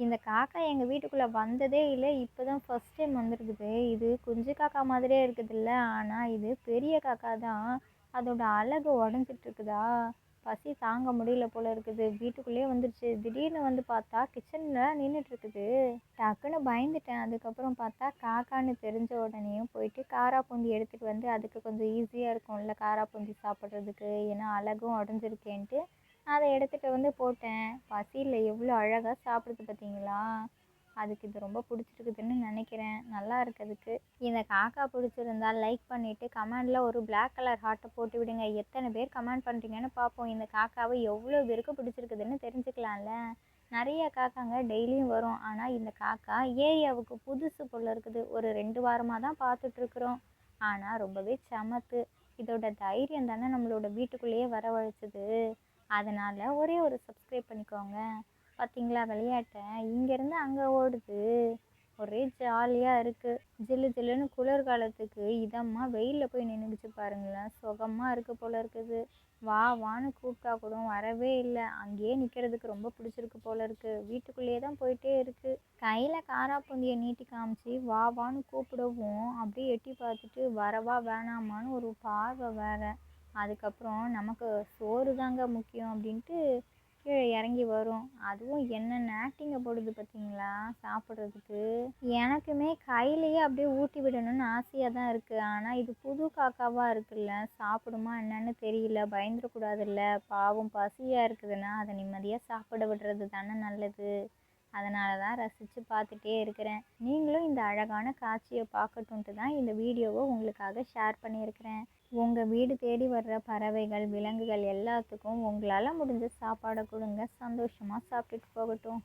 இந்த காக்கா எங்கள் வீட்டுக்குள்ளே வந்ததே இல்லை. இப்போ தான் ஃபஸ்ட் டைம் வந்திருக்குது. இது குஞ்சு காக்கா மாதிரியே இருக்குதுல்ல, ஆனால் இது பெரிய காக்கா தான். அதோட அழகு உடஞ்சிட்டு இருக்குதா, பசி தாங்க முடியல போல இருக்குது. வீட்டுக்குள்ளேயே வந்துருச்சு. திடீர்னு வந்து பார்த்தா கிச்சனில் நின்றுட்டு இருக்குது. டக்குன்னு பயந்துட்டேன். அதுக்கப்புறம் பார்த்தா காக்கான்னு தெரிஞ்ச உடனேயும் போயிட்டு காரா பூந்தி எடுத்துகிட்டு வந்து, அதுக்கு கொஞ்சம் ஈஸியாக இருக்கும்ல காரா பூந்தி சாப்பிட்றதுக்கு, ஏன்னா அழகும் உடஞ்சிருக்கேன்ட்டு அதை எடுத்துகிட்டு வந்து போட்டேன். பசியில் எவ்வளோ அழகாக சாப்பிடுது பார்த்தீங்களா? அதுக்கு இது ரொம்ப பிடிச்சிருக்குதுன்னு நினைக்கிறேன். நல்லா இருக்கு அதுக்கு. இந்த காக்கா பிடிச்சிருந்தா லைக் பண்ணிவிட்டு கமெண்டில் ஒரு பிளாக் கலர் ஹார்ட்டை போட்டு விடுங்க. எத்தனை பேர் கமெண்ட் பண்ணுறீங்கன்னு பார்ப்போம். இந்த காக்காவை எவ்வளோ பேருக்கு பிடிச்சிருக்குதுன்னு தெரிஞ்சுக்கலாம்ல. நிறைய காக்காங்க டெய்லியும் வரும். ஆனால் இந்த காக்கா ஏரியாவுக்கு புதுசு போல் இருக்குது. ஒரு 2 வாரமாக தான் பார்த்துட்ருக்குறோம். ஆனால் ரொம்பவே சமத்து. இதோட தைரியம் தானே நம்மளோட வீட்டுக்குள்ளேயே வரவழைச்சது. அதனால் ஒரே ஒரு சப்ஸ்கிரைப் பண்ணிக்கோங்க. பார்த்தீங்களா விளையாட்டை? இங்கேருந்து அங்கே ஓடுது. ஒரே ஜாலியாக இருக்குது. ஜில்லு ஜில்லுன்னு குளிர்காலத்துக்கு இதமாக வெயிலில் போய் நின்றுச்சு பாருங்களேன். சுகமாக இருக்குது போல் இருக்குது. வா வான்னு கூப்பிட்டா கூட வரவே இல்லை. அங்கேயே நிற்கிறதுக்கு ரொம்ப பிடிச்சிருக்கு போல் இருக்குது. வீட்டுக்குள்ளேயே தான் போயிட்டே இருக்குது. கையில் காராப்பூந்தியை நீட்டி காமிச்சு வா வான்னு கூப்பிடவும் அப்படியே எட்டி பார்த்துட்டு வரவா வேணாமான்னு ஒரு பார்வை வேறு. அதுக்கப்புறம் நமக்கு சோறு தாங்க முக்கியம் அப்படின்ட்டு கீழே இறங்கி வரும். அதுவும் என்னென்ன ஆக்டிங்கை போடுது பார்த்தீங்களா சாப்பிட்றதுக்கு. எனக்குமே கையிலையே அப்படியே ஊட்டி விடணும்னு ஆசையாக தான் இருக்குது. ஆனால் இது புது காக்காவாக இருக்குல்ல, சாப்பிடுமா என்னன்னு தெரியல. பயந்துடக்கூடாதுல்ல. பாவம் பசியாக இருக்குதுன்னா அதை நிம்மதியாக சாப்பிட விடுறது தானே நல்லது. அதனால தான் ரசித்து பார்த்துட்டே இருக்கிறேன். நீங்களும் இந்த அழகான காட்சியை பார்க்கட்டுன்ட்டு தான் இந்த வீடியோவை உங்களுக்காக ஷேர் பண்ணியிருக்கிறேன். உங்கள் வீடு தேடி வர்ற பறவைகள், விலங்குகள் எல்லாத்துக்கும் உங்களால் முடிஞ்ச சாப்பாடை கொடுங்க. சந்தோஷமாக சாப்பிட்டுட்டு போகட்டும்.